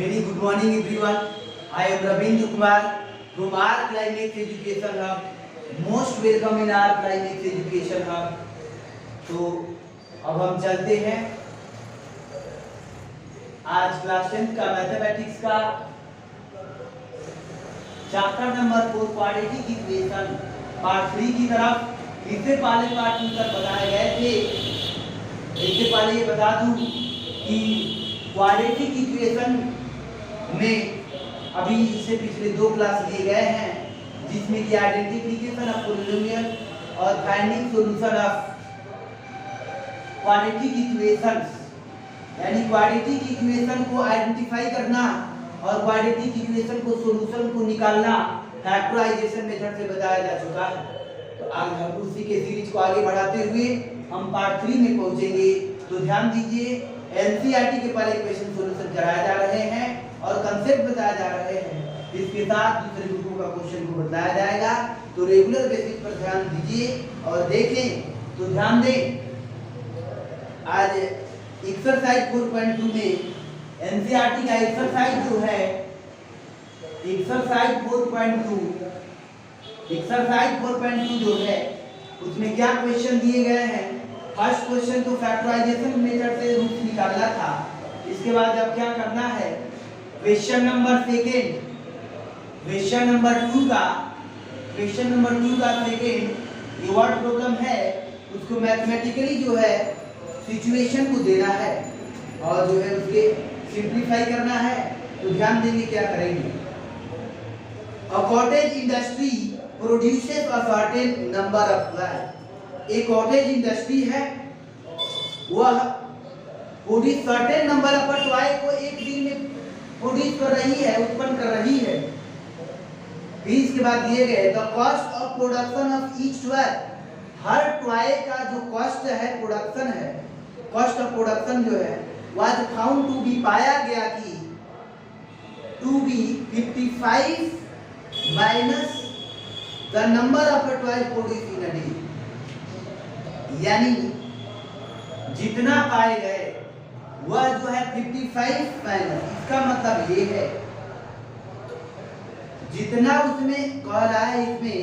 Very good morning everyone. I am Ravindra Kumar from our Climax Education Hub. Most welcome in our Climax Education Hub. तो अब हम चलते हैं आज class 10 का मैथमेटिक्स का chapter number 4 quadratic equation part 3 की तरफ। इससे पहले पार्ट 2 तक बताए गए थे। इससे पहले ये बता दूं कि क्वाड्रेटिक इक्वेशन में अभी इससे पिछले 2 क्लास लिए गए हैं, जिसमें कि आइडेंटिफिकेशन ऑफ पॉलिनोमियल और finding solution of quadratic equations, यानी क्वाड्रेटिक इक्वेशन को आइडेंटिफाई करना और क्वाड्रेटिक इक्वेशन को सॉल्यूशन को निकालना फैक्टराइजेशन मेथड से बताया जा चुका है। तो आज हम उसी के सीरीज को आगे बढ़ाते हुए हम पार्ट 3 में पहुंचेंगे। तो ध्यान दीजिए, एनसीईआरटी के पहले क्वेश्चन सॉल्यूशन कराए जा रहे हैं और कंसेप्ट बताए जा रहे हैं। इसके साथ दूसरे ग्रुपों का क्वेश्चन को बताया जाएगा। तो रेगुलर बेसिस पर ध्यान दीजिए और देखें। तो ध्यान दें, आज एक्सरसाइज 4.2 में एनसीईआरटी का एक्सरसाइज जो है एक्सरसाइज 4.2 जो है उसमें क्या क्वेश्चन दिए गए हैं। फर्स्ट क्वेश्चन तो फैक्टराइजेशन मेथड से रूट निकालना था। इसके बाद अब क्या करना है, क्वेश्चन नंबर 2 का सेकेंड ये वर्ड प्रॉब्लम है, उसको मैथमेटिकली जो है सिचुएशन को देना है और जो है उसके सिंपलीफाई करना है। तो ध्यान देंगे क्या करेंगे। A cottage industry produces a certain number of plant। एक कॉटेज इंडस्ट्री है, वह produce certain number of toy को एक दिन में प्रोड्यूस कर रही है, उत्पन्न कर रही है। फिर इसके बाद दिए गए the cost of production of each toy. Her toy का जो कॉस्ट है, प्रोडक्शन है, कॉस्ट ऑफ प्रोडक्शन जो है वाज फाउंड टू बी, पाया गया कि to be 55 minus the number of toy produce in a day. यानी जितना पाए गए वह जो है 55 माइनस, इसका मतलब ये है जितना उसमें कह रहा है इसमें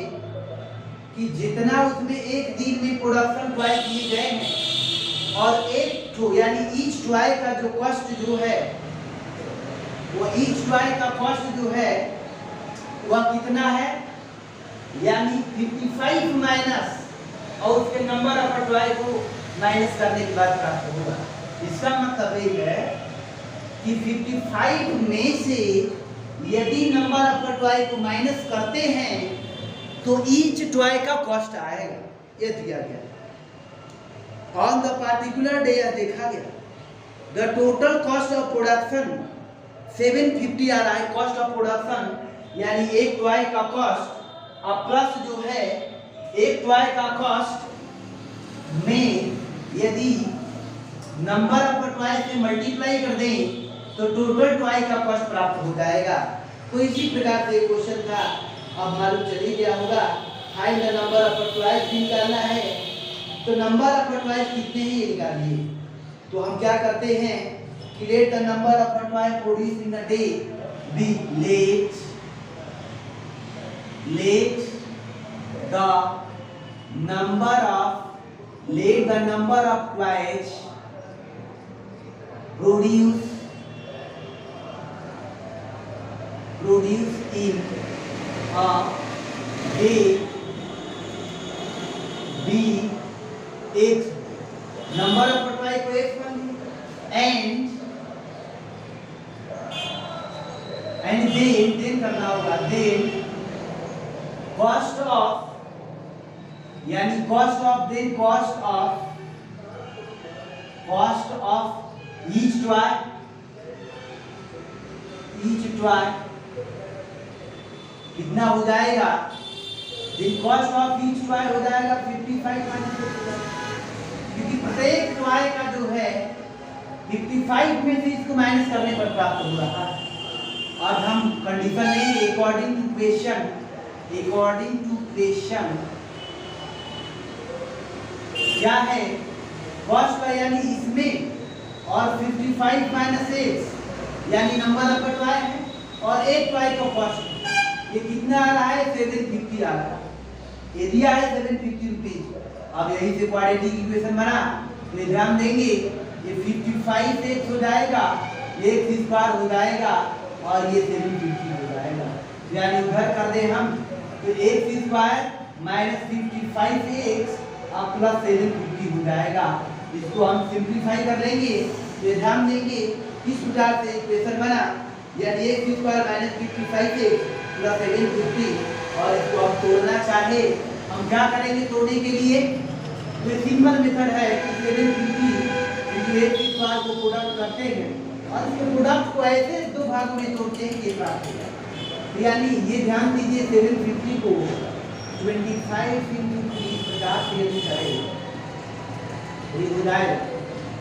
कि जितना उसमें एक दिन में प्रोडक्शन टॉय किए गए हैं और एक तो यानी ईच टॉय का जो कॉस्ट जो है वो ईच टॉय का कॉस्ट जो है वह कितना है, यानी 55 माइनस और उसके नंबर ऑफ टॉय को माइनस करने के बाद प्राप्त होगा। इसका मतलब ये है कि 55 में से यदि नंबर ऑफ टॉय को माइनस करते हैं तो ईच टॉय का कॉस्ट आएगा। ये दिया गया ऑन द पार्टिकुलर डे, यह देखा गया। The total cost of production 750 आ रहा है। कॉस्ट ऑफ प्रोडक्शन यानी एक टॉय का कॉस्ट और प्लस जो है एक टॉय का कॉस्ट में यदि नंबर ऑफ टॉय से मल्टीप्लाई कर दें तो टोटल टॉय का कॉस्ट प्राप्त हो जाएगा। तो इसी प्रकार से क्वेश्चन था। अब मालूम चली गया होगा find the number of toys निकालना है। तो नंबर ऑफ टॉयज कितने ही निकालिए। तो हम क्या करते हैं कि let the number of toy produce in a day be let the number of toys produced in a day be x, number of toys को x मान and then करना होगा then cost of, यानी cost of each toy कितना हो जाएगा। then cost of each toy हो जाएगा 55 माइनस, क्योंकि प्रत्येक टॉय का जो है 55 में से इसको माइनस करने पर प्राप्त हो रहा है। और हम कंडीशन लेंगे अकॉर्डिंग टू क्वेश्चन क्या है कॉस्ट का, यानी इसमें और 55 माइनस एक्स यानी नंबर ऑफ टॉय है, और एक टॉय का कॉस्ट ये कितना आ रहा है 750 आ रहा है, ये दिया है 750 रुपीज। अब यही से क्वाड्रेटिक इक्वेशन बना, तो ध्यान देंगे ये 55 x हो जाएगा, x स्क्वायर हो जाएगा और ये 750 हो जाएगा। यानी उधर कर दे हम तो x स्क्वायर माइनस 55x और प्लस 750 हो जाएगा। इसको हम सिंप्लीफाई कर लेंगे, तो ध्यान देंगे किस प्रकार से इक्वेशन बना, यानी x square minus 55x plus 750, और इसको हम तोड़ना चाहे हम क्या करेंगे तोड़ने के लिए, तो सिंपल मेथड है कि 750 into x स्क्वायर को प्रोडक्ट करते हैं और इसके प्रोडक्ट को ऐसे दो भागों में तोड़ते हैं कि प्राप्त हो जाए। यानी ये ध्यान दीजिए 750 को 25 into 3 50 से यदि करें तो ये हो जाएगा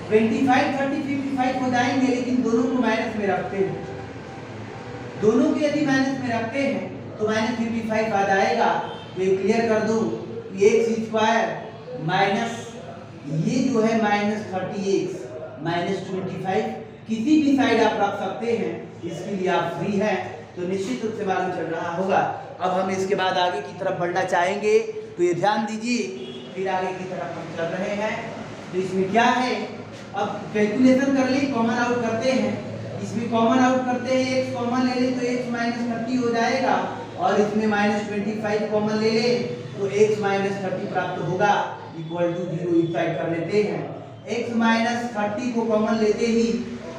25 30 55 हो जाएंगे, लेकिन दोनों को माइनस में रखते हैं, दोनों को यदि माइनस में रखते हैं तो माइनस 55 आ जाएगा। तो ये क्लियर कर दूं x स्क्वायर माइनस ये जो है माइनस 30x माइनस 25 किसी भी साइड आप रख सकते हैं, इसके लिए आप फ्री हैं, तो निश्चित रूप से मालूम चल रहा होगा। अब हम इसके बाद आगे की तरफ बढ़ना चाहेंगे, तो ये ध्यान दीजिए, फिर आगे की तरफ हम चल रहे हैं। तो इसमें क्या है, अब कैलकुलेशन कर ली, कॉमन आउट करते हैं, इसमें कॉमन आउट करते हैं, x कॉमन ले ले तो x माइनस 30 हो जाएगा, और इसमें माइनस 25 कॉमन ले ले तो x माइनस 30 प्राप्त होगा, इक्वल टू 0 इस साइड कर लेते हैं। x माइनस 30 को कॉमन लेते ही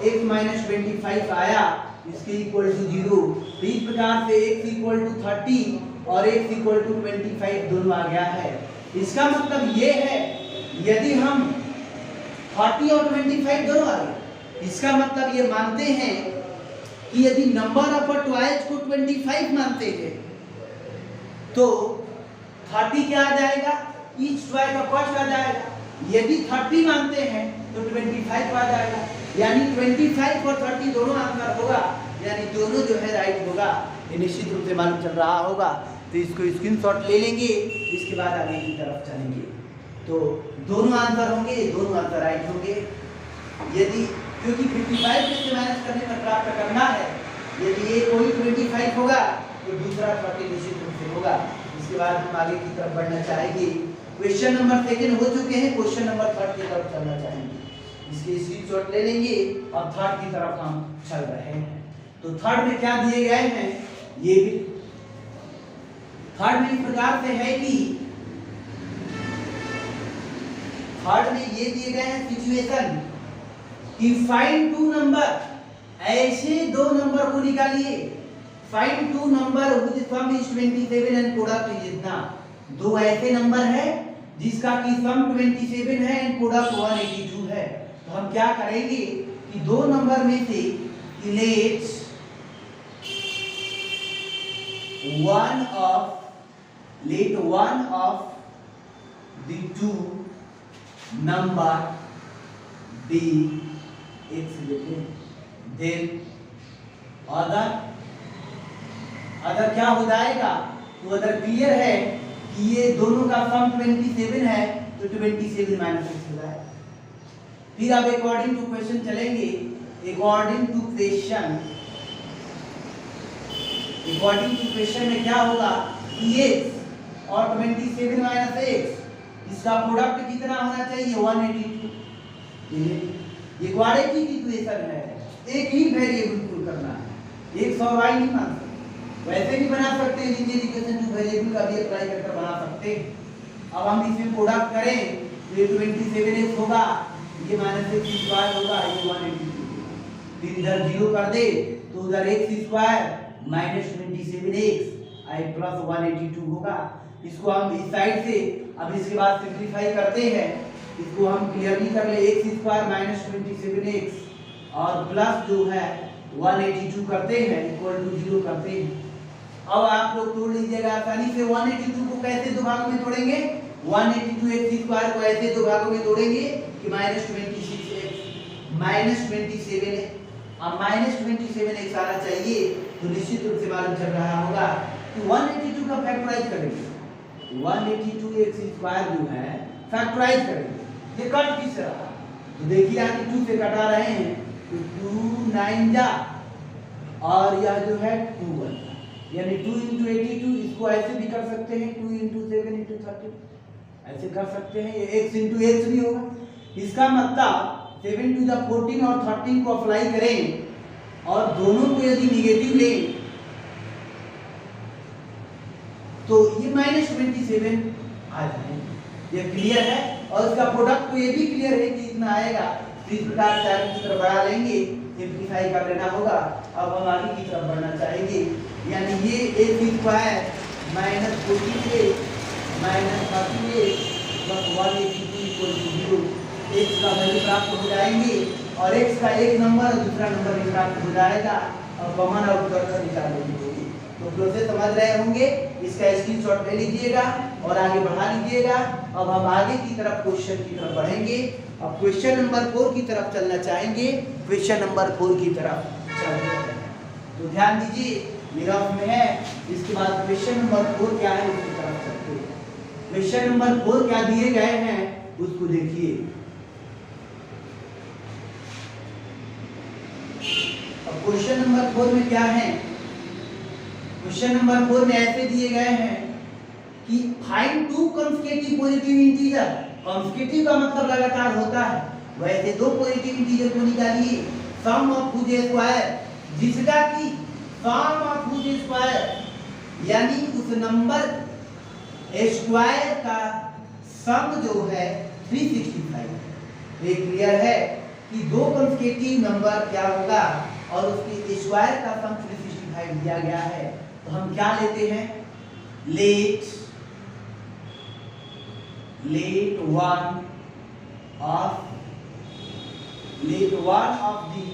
x माइनस 25 आया, इसके इक्वल टू 0। तो इस प्रकार से x इक्वल टू 30 और x इक्वल टू 25 दोनों आ गया है। इसका मतलब ये है यदि हम 30 और 25 दोनों आ गए, इसका मतलब ये मानते हैं कि यदि नंबर ऑफ टॉयज को 25 मानते हैं तो 30 क्या आ जाएगा, ईच टॉय का कॉस्ट आ जाएगा। यदि 30 मानते हैं तो 25 आ जाएगा, यानी 25 और 30 दोनों आंसर होगा, यानी दोनों जो है राइट होगा। ये निश्चित रूप से मालूम चल रहा होगा, तो इसको स्क्रीनशॉट ले लेंगे, इसके बाद आगे की तरफ चलेंगे। तो दोनों आंसर होंगे, दोनों आंसर राइट होंगे। यदि क्योंकि 55 में से माइनस करने पर प्राप्त करना है, यदि ये कोई 25 होगा तो दूसरा 30 निश्चित रूप से होगा। इसके बाद हम आगे की तरफ बढ़ना चाहेंगे। क्वेश्चन नंबर 2 हो चुके हैं, क्वेश्चन नंबर 3 की तरफ चलना चाहेंगे। इसके स्क्रीनशॉट ले लेंगे और 3 की तरफ हम चल रहे हैं। तो 3 में क्या दिए गए हैं, ये भी 3 में इस प्रकार से है कि 3 में ये दिए गए हैं सिचुएशन कि फाइंड 2 नंबर, ऐसे 2 नंबर को निकालिए। Find 2 number which some is 27 and product is इतना। 2 ऐसे नंबर है जिसका की सम 27 है एंड प्रोडक्ट 182 है। तो हम क्या करेंगे कि 2 नंबर में से late one of the 2 number be x लेते हैं, then अदर क्या हो जाएगा, तो अदर क्लियर है कि ये दोनों का सम 27 है, तो 27 माइनस x हो जाएगा। फिर अब अकॉर्डिंग टू क्वेश्चन चलेंगे। अकॉर्डिंग टू क्वेश्चन में क्या होगा कि x और 27 माइनस x इसका प्रोडक्ट कितना होना चाहिए, 182। ये क्वाड्रेटिक इक्वेशन है, एक ही वेरिएबल पुट करना है, x और y नहीं मान सकते। वैसे भी बना सकते हैं लीनियर इक्वेशन, जो वेरिएबल का भी अप्लाई करके बना सकते हैं। अब हम इसमें प्रोडक्ट करें तो ये 27x होगा, ये माइनस x स्क्वायर होगा, ये 182। फिर इधर 0 कर दे तो उधर x स्क्वायर माइनस 27x आई प्लस 182 होगा। इसको हम इस साइड से अब इसके बाद सिंप्लीफाई करते हैं, इसको हम क्लियरली कर ले, x स्क्वायर माइनस 27x और प्लस जो है 182 करते हैं, इक्वल टू 0 करते हैं। अब आप लोग तोड़ लीजिएगा आसानी से। 182 को कैसे दो भागों में तोड़ेंगे, 182 x स्क्वायर को ऐसे दो भागों में तोड़ेंगे कि माइनस 26x माइनस 27 है। अब माइनस 27x आना चाहिए, तो निश्चित रूप से मालूम चल रहा होगा कि 182 का फैक्टराइज करेंगे, 182x स्क्वायर जो है फैक्टराइज करेंगे। ये कट किस रहा, तो देखिए आगे 2 से कटा रहे हैं, तो 2 9 जा और यह जो है 2 1 यानी 2 × 82, इसको ऐसे भी कर सकते हैं 2 × 7 × 13, ऐसे कर सकते हैं, ये x × x भी होगा। इसका मतलब 7 to the 14 और 13 को अप्लाई करें और दोनों को यदि निगेटिव लें तो ये -27 आ जाएंगे। ये क्लियर है। और इसका प्रोडक्ट तो ये भी क्लियर है कि इतना आएगा। इस प्रकार से आगे की तरफ बढ़ा लेंगे, सिंप्लीफाई कर लेना होगा। अब हम आगे की तरफ बढ़ना चाहेंगे, यानी ये a² -14a -13a + 182 = 0 x का वैल्यू प्राप्त हो जाएंगे और x का एक नंबर और दूसरा नंबर भी प्राप्त हो जाएगा और कॉमन आउट कर निकाल लेंगे। तो प्रोसेस समझ रहे होंगे, इसका स्क्रीनशॉट ले लीजिएगा और आगे बढ़ा लीजिएगा। अब हम आगे की तरफ क्वेश्चन की तरफ बढ़ेंगे। अब क्वेश्चन नंबर 4 की तरफ चलना चाहेंगे। क्वेश्चन नंबर 4 की तरफ चलते हैं, तो ध्यान दीजिए मेरा में है। इसके बाद क्वेश्चन नंबर 4 क्या है उसकी तरफ चलते हैं। क्वेश्चन नंबर 4 क्या दिए गए हैं उसको देखिए। अब क्वेश्चन नंबर 4 में क्या है, क्वेश्चन नंबर 4 में ऐसे दिए गए हैं कि find 2 consecutive positive integer. Consecutive का मतलब लगातार होता है, वैसे 2 पॉजिटिव इंटीजर को निकालिए। सम ऑफ हुज स्क्वायर, जिसका कि सम ऑफ हुज स्क्वायर यानी उस नंबर स्क्वायर का सम जो है 365। ये क्लियर है कि 2 कंसेक्यूटिव नंबर क्या होगा और उसके स्क्वायर का सम 365 दिया गया है। तो हम क्या लेते हैं, late 1 of the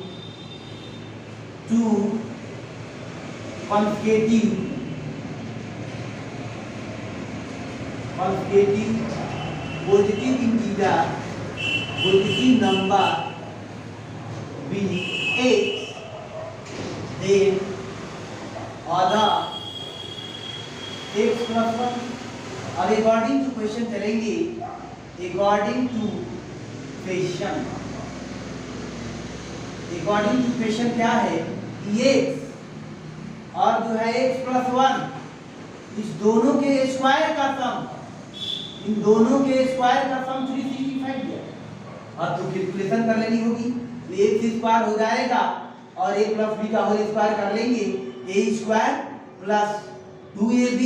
2 consecutive positive integer positive number be x, then other x plus 1। अब अकॉर्डिंग टू क्वेश्चन चलेंगे, अकॉर्डिंग टू क्वेश्चन क्या है, x और जो है x plus 1, इस दोनों के स्क्वायर का सम, इन दोनों के स्क्वायर का सम 365 है। अब तो कैलकुलेशन कर लेनी होगी, तो x स्क्वायर हो जाएगा और a प्लस b का होल स्क्वायर कर लेंगे, a स्क्वायर प्लस 2ab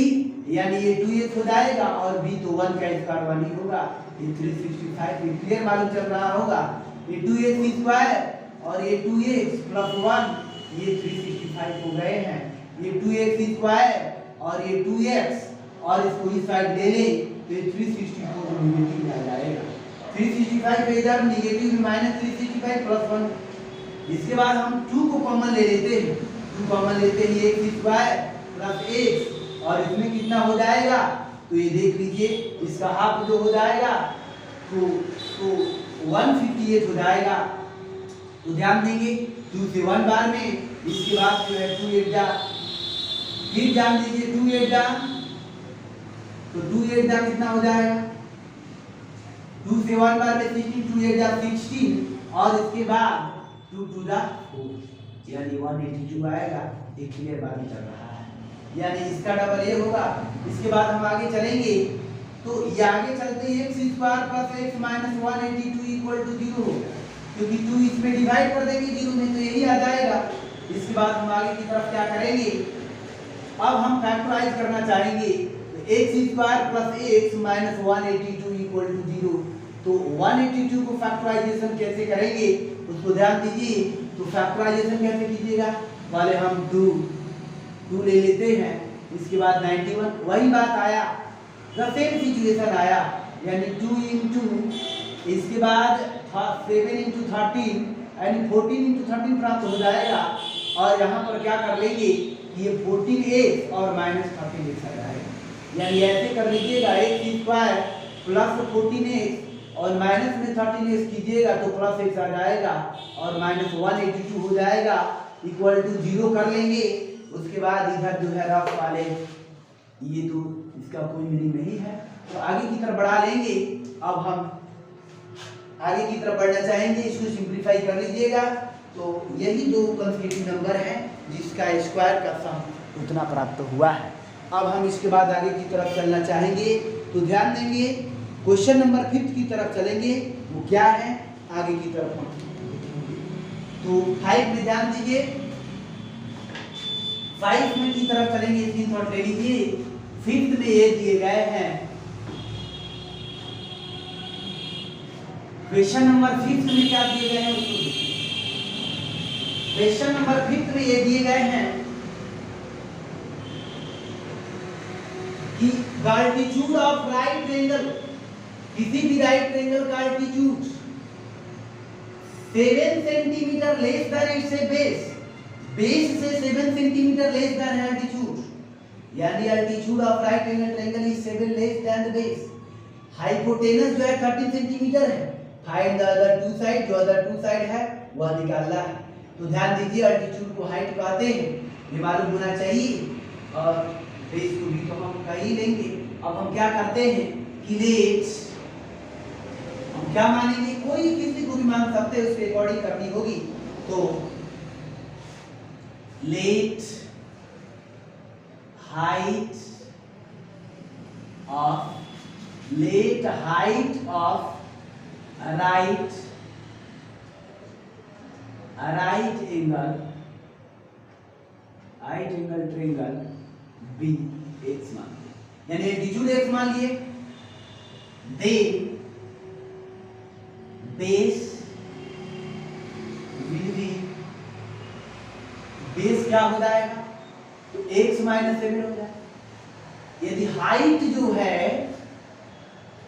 यानी ये 2x हो जाएगा और b तो 1 का स्क्वायर 1 ही होगा। ये 365 ये क्लियर मालूम चल रहा होगा। ये 2x स्क्वायर और ये 2x प्लस 1 ये 365 हो गए हैं। ये 2x स्क्वायर और ये 2x और इसको इस साइड ले ले तो ये 364 नेगेटिव आ जाएगा। 365 पे इधर नेगेटिव -365 प्लस 1। इसके बाद हम 2 को कॉमन ले लेते हैं, 2 कॉमन लेते हैं, ये x स्क्वायर प्लस x और इसमें कितना हो जाएगा, तो ये देख लीजिए इसका हाफ जो हो जाएगा तो 158 हो जाएगा। तो ध्यान देंगे 2 से 1 बार में, इसके बाद जो है 2 8 जा, फिर ध्यान दीजिए 2 8 जा, तो 2 8 जा कितना हो जाएगा, 2 से 1 बार में 16, 2 8 जा 16 और इसके बाद 2 2 जा 4 यानी 182 आएगा। एक क्लियर बात चल रहा है, यानी इसका डबल ये होगा। इसके बाद हम आगे चलेंगे तो ये आगे चलते हैं x square plus x minus 182 equal to 0 होगा, क्योंकि 2 इसमें डिवाइड कर देंगे 0 में तो यही आ जाएगा। इसके बाद हम आगे की तरफ क्या करेंगे, अब हम फैक्टराइज करना चाहेंगे तो x square plus x minus 182 equal to 0। तो 182 को फैक्टराइजेशन कैसे करेंगे उसको ध्यान दीजिए। तो फैक्टराइजेशन कैसे कीजिएगा, पहले हम 2 ले लेते हैं, इसके बाद 91, वही बात आया, द सेम सिचुएशन आया, यानी 2 इंटू इसके बाद 7 इंटू 13 यानी 14 इंटू 13 प्राप्त हो जाएगा। और यहाँ पर क्या कर लेंगे, ये 14x और -13x आ जाएगा, यानी ऐसे कर लीजिएगा x स्क्वायर प्लस 14x और माइनस में 13x कीजिएगा तो प्लस x आ जाएगा और -182 हो जाएगा इक्वल टू 0 कर लेंगे। उसके बाद इधर जो है रफ वाले ये तो इसका कोई मीनिंग नहीं है, तो आगे की तरफ बढ़ा लेंगे। अब हम आगे की तरफ बढ़ना चाहेंगे, इसको सिंप्लीफाई कर लीजिएगा। तो यही 2 कंसेक्यूटिव नंबर हैं जिसका स्क्वायर का सम उतना प्राप्त हुआ है। अब हम इसके बाद आगे की तरफ चलना चाहेंगे, तो ध्यान देंगे क्वेश्चन नंबर 5 की तरफ चलेंगे। वो क्या है आगे की तरफ हम तो 5 में ध्यान दीजिए, 5 में की तरफ चलेंगे, इसकी थोड़ा ले लीजिए। 5th में ये दिए गए हैं क्वेश्चन नंबर 5 में क्या दिए गए हैं उसको देखिए। क्वेश्चन नंबर 5 में ये दिए गए हैं कि अल्टीट्यूड ऑफ राइट ट्रायंगल, किसी भी राइट ट्रायंगल का altitude 7 centimetre less than its base, base से 7 सेंटीमीटर लेस देन अल्टीट्यूड, यानी altitude of right angle triangle is 7 less than the base. Hypotenuse जो है 13 सेंटीमीटर है, find the other two side, जो other two side है वह निकालना है। तो ध्यान दीजिए अल्टीट्यूड को हाइट कहते हैं, ये मालूम होना चाहिए, और बेस को भी तो हम कह ही लेंगे। अब हम क्या करते हैं कि लेट, हम क्या मानेंगे, कोई किसी को भी मान सकते हैं, उसके अकॉर्डिंग करनी होगी। तो late height of right angle triangle B x मान लिया, यानी एल्टीट्यूड x मान लिए, then base will be, base क्या हो जाएगा तो x माइनस 7 हो जाए। यदि हाइट जो है,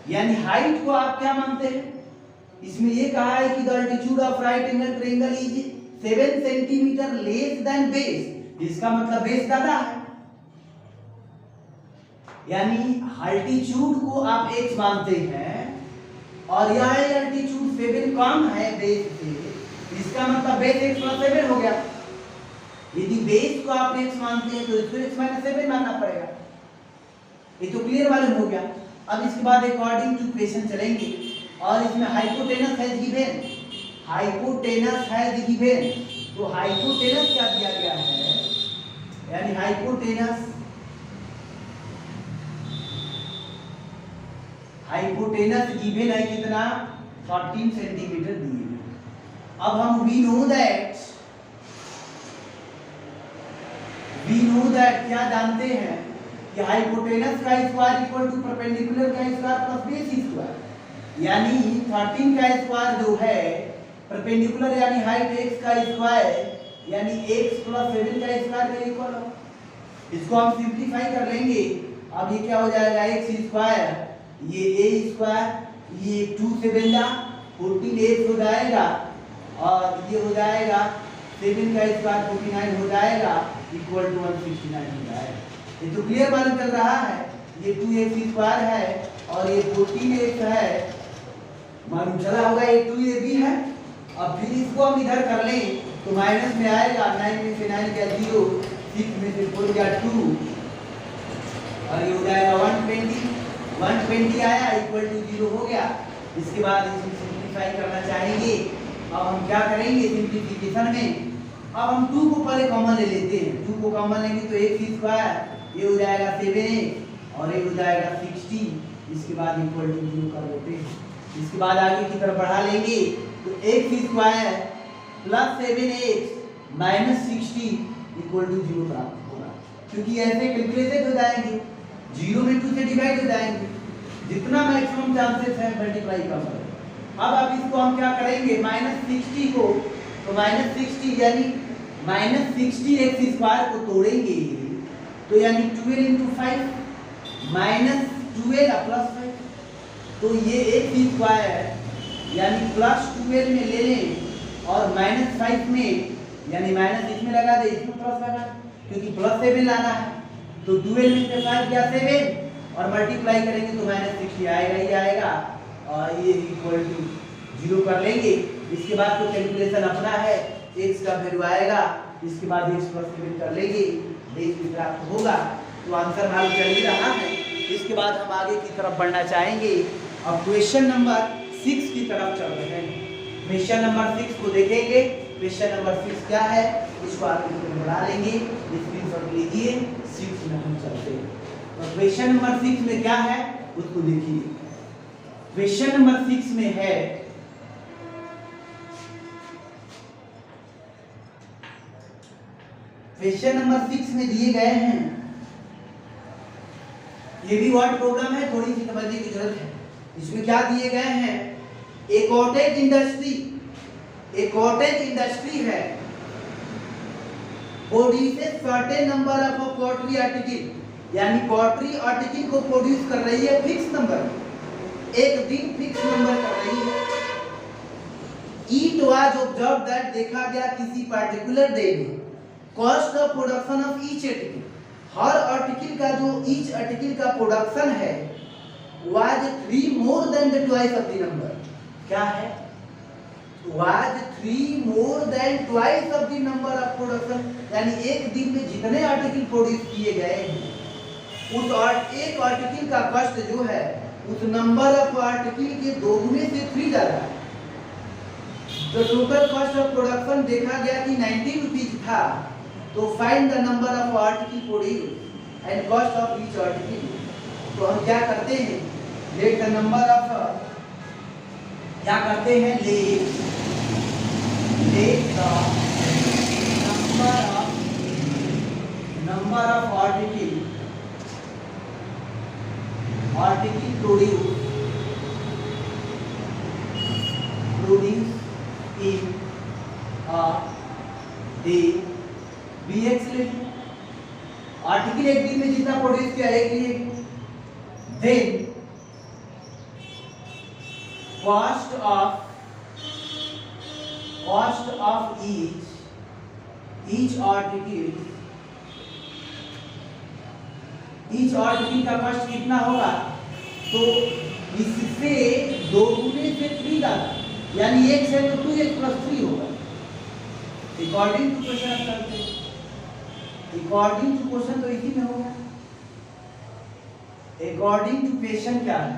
यानी हाइट को आप क्या मानते हैं, इसमें ये कहा है कि the altitude of right angle triangle is 7 centimetre less then base, इसका मतलब बेस ज्यादा है, यानी अल्टीट्यूड को आप x मानते हैं और यह अल्टीट्यूड 7 कम है बेस से, इसका मतलब बेस x प्लस 7 हो गया। यदि बेस को आप x मानते हैं तो इसको x माइनस 7 मानना पड़ेगा, ये तो क्लियर मालूम हो गया। अब इसके बाद अकॉर्डिंग टू क्वेश्चन चलेंगे, और इसमें हाइपोटेनस है गिवन, हाइपोटेनस है गिवन, तो हाइपोटेनस क्या दिया गया है, यानी हाइपोटेनस गिवन है कितना 14 सेंटीमीटर दिए। अब हम वी नो दैट क्या जानते हैं कि हाइपोटेनस का स्क्वायर इक्वल टू परपेंडिकुलर का स्क्वायर प्लस बेस स्क्वायर, यानी 13 का स्क्वायर जो है परपेंडिकुलर यानी हाइट x का स्क्वायर यानी x प्लस 7 का स्क्वायर के इक्वल हो। इसको हम सिंपलीफाई कर लेंगे। अब ये क्या हो जाएगा, x स्क्वायर, ये a स्क्वायर, ये 2 से बेंदा 14x हो जाएगा, और ये हो जाएगा 7 का स्क्वायर 49 हो जाएगा, इक्वल टू 169 हो जाएगा। ये तो क्लियर मालूम चल रहा है, ये 2x स्क्वायर है और ये 14x है, मालूम चला होगा ये 2ab है। अब फिर इसको हम इधर कर लें तो माइनस में आएगा, 9 में से 9 गया 0, 6 में से 4 गया 2, और ये हो जाएगा 120 आया इक्वल टू 0 हो गया। इसके बाद इसको सिंपलीफाई करना चाहेंगे। अब हम क्या करेंगे सिंपलीफिकेशन में, अब हम 2 को पहले कॉमन ले लेते हैं। 2 को कॉमन लेंगे तो x स्क्वायर, ये हो जाएगा 7x और ये हो जाएगा 16, इसके बाद इक्वल टू 0 कर देते हैं। इसके बाद आगे की तरफ बढ़ा लेंगे तो x square plus 7x minus 16 equal to 0 प्राप्त होगा, क्योंकि ऐसे कैलकुलेटेड हो जाएंगे, 0 में 2 से डिवाइड हो जाएंगे, जितना मैक्सिमम चांसेस है मल्टीप्लाई कर सकते। अब आप इसको हम क्या करेंगे, माइनस 60 को, तो माइनस 60 यानी माइनस 60x स्क्वायर को तोड़ेंगे तो यानी 12 इंटू 5 माइनस 12 प्लस 5, तो ये x स्क्वायर यानी प्लस 12 में ले लें और माइनस 5 में यानी माइनस इसमें लगा दे, इसमें प्लस लगा, क्योंकि प्लस 7 लाना है, तो 12 में से 5 गया 7 और मल्टीप्लाई करेंगे तो माइनस 60 आएगा ही आएगा, और ये इक्वल टू 0 कर लेंगे। इसके बाद तो कैलकुलेशन अपना है, x का वैल्यू आएगा, इसके बाद x प्लस 7 कर लेंगे, बेस भी प्राप्त होगा, तो आंसर मालूम चल ही रहा है। इसके बाद हम आगे की तरफ बढ़ना चाहेंगे। अब क्वेश्चन नंबर 6 की तरफ चल रहे हैं। क्वेश्चन नंबर 6 को देखेंगे क्वेश्चन नंबर 6 क्या है इसको आप बढ़ा लेंगे, स्क्रीनशॉट लीजिए। 6 में हम चलते हैं। तो क्वेश्चन नंबर 6 में क्या है उसको देखिए। क्वेश्चन नंबर 6 में है क्वेश्चन नंबर 6 में दिए गए हैं, ये भी वर्ड प्रोग्राम है, थोड़ी सी समझने की जरूरत है। इसमें क्या दिए गए हैं, एक कॉटेज इंडस्ट्री है, produces certain number of pottery article, यानी पॉटरी आर्टिकल को प्रोड्यूस कर रही है फिक्स नंबर, एक दिन फिक्स नंबर कर रही है। इट वाज ऑब्जर्व दैट, देखा गया किसी पार्टिकुलर डे में, cost of production of each article, her article का जो ईच आर्टिकल का प्रोडक्शन है was 3 more than the twice of the number, क्या है, was 3 more than twice of the number of production, यानी एक दिन में जितने आर्टिकल प्रोड्यूस किए गए हैं उस एक आर्टिकल का कॉस्ट जो है उस नंबर ऑफ आर्टिकल के दोगुने से 3 ज्यादा है। तो टोटल कॉस्ट ऑफ प्रोडक्शन देखा गया कि 90 रुपीज था, तो find the number of article produce and cost of each article. तो हम क्या करते हैं, लेट द नंबर ऑफ, क्या करते हैं, let the number of article produce in a day BX ले, आर्टिकल एक दिन में जितना प्रोड्यूस किया एक लिए, then cost of each article का कॉस्ट कितना होगा, तो इससे 2 गुने से 3 ज्यादा, यानी x है तो 2x + 3 होगा। अकॉर्डिंग टू क्वेश्चन करते हैं, अकॉर्डिंग टू क्वेश्चन तो इसी में होगा। अकॉर्डिंग टू क्वेश्चन क्या है,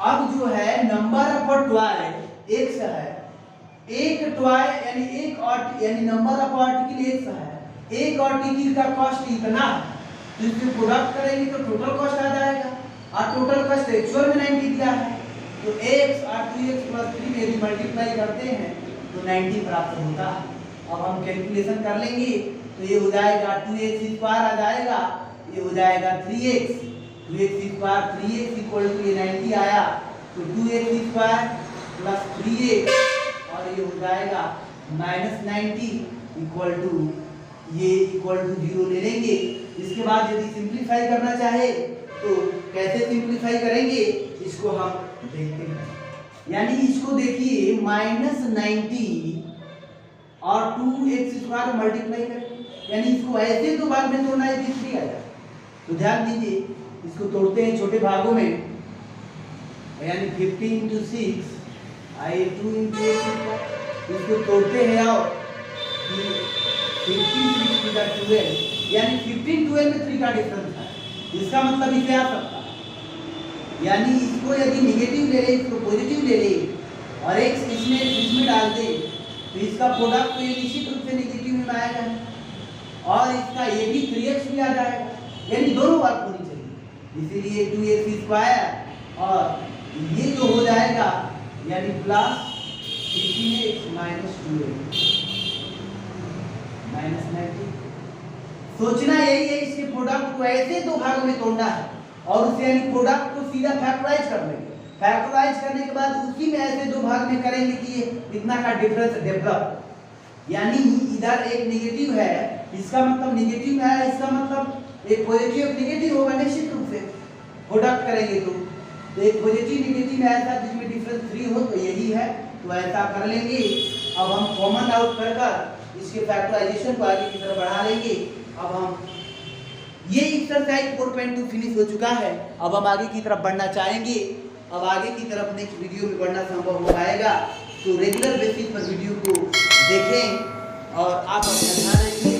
अब जो है नंबर ऑफ ट्वाई x है, एक ट्वाई यानी नंबर ऑफ आर्टिकल x है, एक आर्टिकल का कॉस्ट इतना है, तो इसको प्रोडक्ट करेंगे तो टोटल कॉस्ट आ जाएगा, और टोटल कॉस्ट एक्चुअल में 90 दिया है, तो x और 2x + 3 यदि मल्टीप्लाई करते हैं तो 90 प्राप्त होता है। अब हम कैलकुलेशन कर लेंगे, तो ये हो जाएगा 2x² आ जाएगा, ये हो जाएगा 3x, 2x² 3x = ये 90 आया, तो 2x² + 3x और ये हो जाएगा -90 = 0 ले लेंगे। इसके बाद यदि सिंपलीफाई करना चाहे तो कैसे सिंपलीफाई करेंगे इसको हम देखते हैं, यानी इसको देखिए -90 और 2x² मल्टीप्लाई करें, यानी इसको ऐसे दो भाग में तोड़ना है, 3 आ जाए। तो ध्यान दीजिए, इसको तोड़ते हैं छोटे भागों में, यानी 15 × 6 आई 2 × x², इसको तोड़ते हैं और 15 × 6 = 12, यानी 15 12 में 3 का डिफरेंस है, इसका मतलब इसे आ सकता है, यानी इसको यदि नेगेटिव ले ले, इसको पॉजिटिव ले ले और x इसमें डाल दे, तो इसका प्रोडक्ट तो ये निश्चित रूप से नेगेटिव में आएगा, और इसका ये भी 3x भी आ जाएगा, यानी दोनों बात होनी चाहिए, इसीलिए 2x² और ये जो हो जाएगा यानी +15x -12 -90। सोचना यही है, इसके प्रोडक्ट को ऐसे दो भागों में तोड़ना है और उसे यानी प्रोडक्ट को सीधा फैक्टराइज कर लेंगे, फैक्टराइज करने के बाद उसी में ऐसे दो भाग में करेंगे कि ये इतना का डिफरेंस डेवलप, यानी इधर एक नेगेटिव है, इसका मतलब नेगेटिव में है, इसका मतलब एक पॉजिटिव नेगेटिव होगा निश्चित रूप से, प्रोडक्ट करेंगे तो एक पॉजिटिव नेगेटिव में ऐसा जिसमें डिफरेंस 3 हो, तो यही है, तो ऐसा कर लेंगे। अब हम कॉमन आउट कर इसके फैक्टराइजेशन को आगे की तरफ बढ़ा लेंगे। अब हम ये एक्सरसाइज 4.2 फिनिश हो चुका है, अब हम आगे की तरफ बढ़ना चाहेंगे। अब आगे की तरफ नेक्स्ट वीडियो में बढ़ना संभव हो पाएगा, तो रेगुलर बेसिस पर वीडियो को देखें और आप अपना ध्यान रखिए।